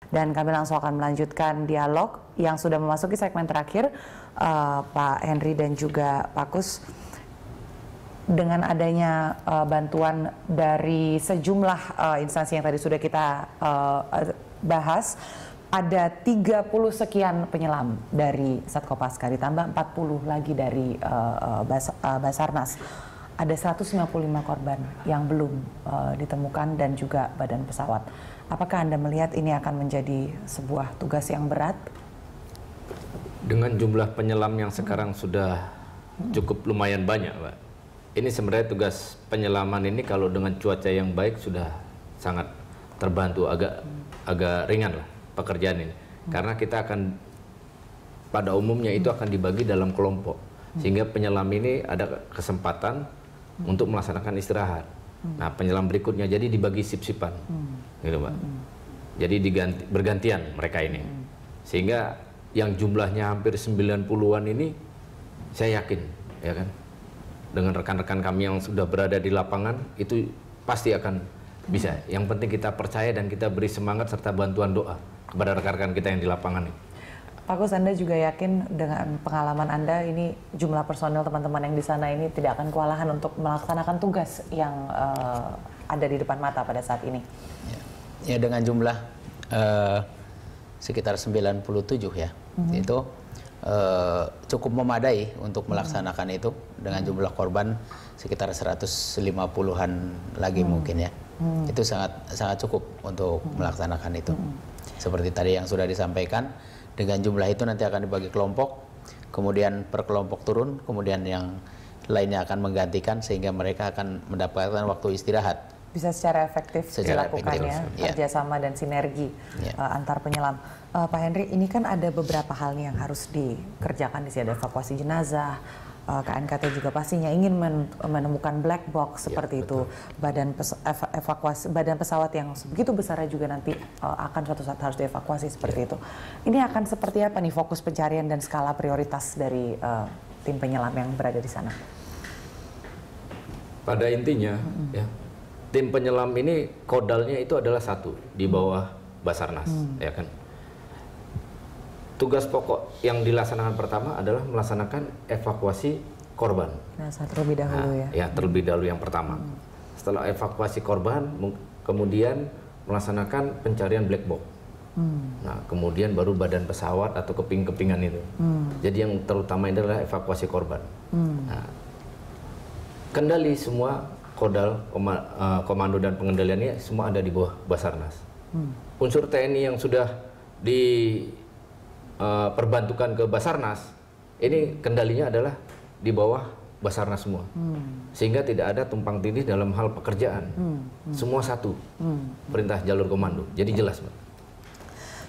Dan kami langsung akan melanjutkan dialog yang sudah memasuki segmen terakhir, Pak Henry dan juga Pak Kus. Dengan adanya bantuan dari sejumlah instansi yang tadi sudah kita bahas, ada 30 sekian penyelam dari Satkopaska, ditambah 40 lagi dari Basarnas. Ada 155 korban yang belum ditemukan dan juga badan pesawat. Apakah Anda melihat ini akan menjadi sebuah tugas yang berat? Dengan jumlah penyelam yang sekarang sudah cukup lumayan banyak, Pak. Ini sebenarnya tugas penyelaman ini kalau dengan cuaca yang baik sudah sangat terbantu, agak ringan lah pekerjaan ini. Karena kita akan pada umumnya itu akan dibagi dalam kelompok. Sehingga penyelam ini ada kesempatan untuk melaksanakan istirahat. Nah, penyelam berikutnya jadi dibagi sip-sipan, gitu Pak. Jadi bergantian mereka ini, sehingga yang jumlahnya hampir 90-an ini, saya yakin, ya kan, dengan rekan-rekan kami yang sudah berada di lapangan itu pasti akan bisa. Yang penting kita percaya dan kita beri semangat serta bantuan doa kepada rekan-rekan kita yang di lapangan ini. Pak Kus, Anda juga yakin dengan pengalaman Anda ini jumlah personil teman-teman yang di sana ini tidak akan kewalahan untuk melaksanakan tugas yang ada di depan mata pada saat ini? Ya, dengan jumlah sekitar 97 ya, itu cukup memadai untuk melaksanakan itu. Dengan jumlah korban sekitar 150-an lagi mungkin ya. Itu sangat cukup untuk melaksanakan itu. Seperti tadi yang sudah disampaikan, dengan jumlah itu nanti akan dibagi kelompok, kemudian per kelompok turun, kemudian yang lainnya akan menggantikan sehingga mereka akan mendapatkan waktu istirahat. Bisa secara efektif dilakukan ya, kerjasama dan sinergi antar penyelam. Pak Henry, ini kan ada beberapa hal nih yang harus dikerjakan di sini, ada evakuasi jenazah, KNKT juga pastinya ingin menemukan black box seperti itu, badan pesawat yang begitu besarnya juga nanti akan suatu saat harus dievakuasi seperti itu. Ini akan seperti apa nih fokus pencarian dan skala prioritas dari tim penyelam yang berada di sana? Pada intinya, ya, tim penyelam ini kodalnya itu adalah satu di bawah Basarnas, ya kan. Tugas pokok yang dilaksanakan pertama adalah melaksanakan evakuasi korban. Nah, terlebih dahulu ya. Terlebih dahulu yang pertama. Setelah evakuasi korban, kemudian melaksanakan pencarian black box. Nah, kemudian baru badan pesawat atau keping-kepingan itu. Jadi yang terutama adalah evakuasi korban. Nah, kendali semua kodal, komando dan pengendaliannya semua ada di bawah Basarnas. Unsur TNI yang sudah perbantukan ke Basarnas, ini kendalinya adalah di bawah Basarnas semua, sehingga tidak ada tumpang tindih dalam hal pekerjaan. Semua satu perintah jalur komando, jadi jelas, Mbak.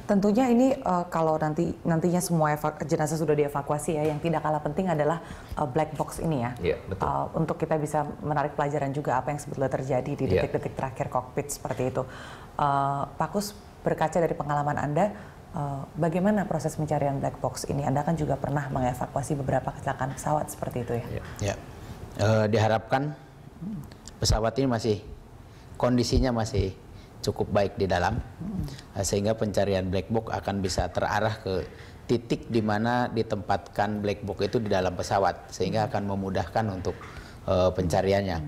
Tentunya ini kalau nantinya semua jenazah sudah dievakuasi ya, yang tidak kalah penting adalah black box ini ya. Iya, betul. Untuk kita bisa menarik pelajaran juga apa yang sebetulnya terjadi di detik-detik terakhir kokpit seperti itu. Pak Kus, berkaca dari pengalaman Anda, bagaimana proses pencarian black box ini? Anda kan juga pernah mengevakuasi beberapa kecelakaan pesawat seperti itu ya? Ya. Diharapkan pesawat ini kondisinya masih cukup baik di dalam, sehingga pencarian black box akan bisa terarah ke titik di mana ditempatkan black box itu di dalam pesawat, sehingga akan memudahkan untuk pencariannya.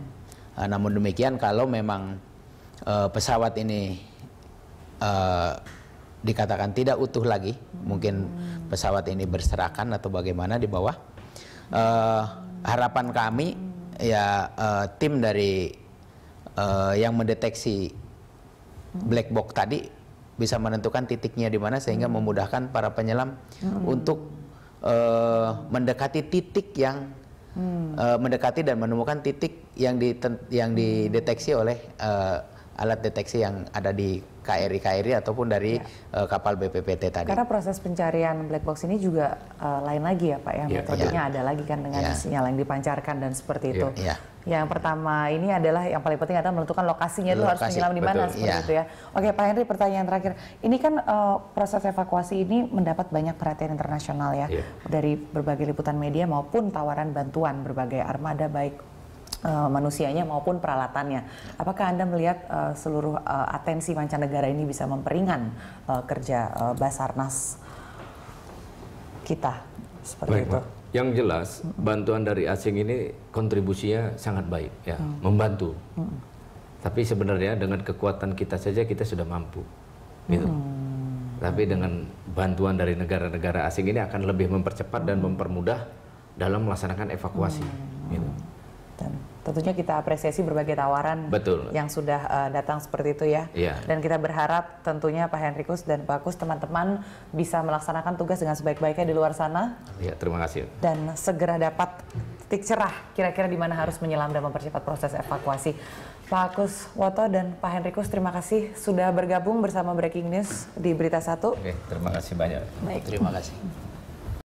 Namun demikian, kalau memang pesawat ini dikatakan tidak utuh lagi, mungkin pesawat ini berserakan atau bagaimana di bawah, harapan kami ya tim dari yang mendeteksi black box tadi bisa menentukan titiknya di mana, sehingga memudahkan para penyelam untuk mendekati titik yang mendekati dan menemukan titik yang dideteksi oleh alat deteksi yang ada di KRI ataupun dari kapal BPPT tadi. Karena proses pencarian black box ini juga lain lagi ya Pak, ya metodenya ada lagi kan dengan sinyal yang dipancarkan dan seperti itu. Yang pertama ini adalah yang paling penting adalah menentukan lokasinya itu harus menyelam di mana seperti itu ya. Oke Pak Henry, pertanyaan terakhir. Ini kan proses evakuasi ini mendapat banyak perhatian internasional ya, dari berbagai liputan media maupun tawaran bantuan berbagai armada baik manusianya maupun peralatannya. Apakah Anda melihat seluruh atensi mancanegara ini bisa memperingan kerja Basarnas kita seperti itu? Yang jelas bantuan dari asing ini kontribusinya sangat baik ya, membantu. Tapi sebenarnya dengan kekuatan kita saja kita sudah mampu, gitu. Tapi dengan bantuan dari negara-negara asing ini akan lebih mempercepat dan mempermudah dalam melaksanakan evakuasi. Gitu. Dan tentunya kita apresiasi berbagai tawaran yang sudah datang seperti itu ya. Dan kita berharap tentunya Pak Henrikus dan Pak Kus, teman-teman bisa melaksanakan tugas dengan sebaik-baiknya di luar sana. Ya, terima kasih. Dan segera dapat titik cerah kira-kira di mana harus menyelam dan mempercepat proses evakuasi. Pak Kus Woto dan Pak Henrikus, terima kasih sudah bergabung bersama Breaking News di Berita 1. Oke, terima kasih banyak. Baik. Terima kasih.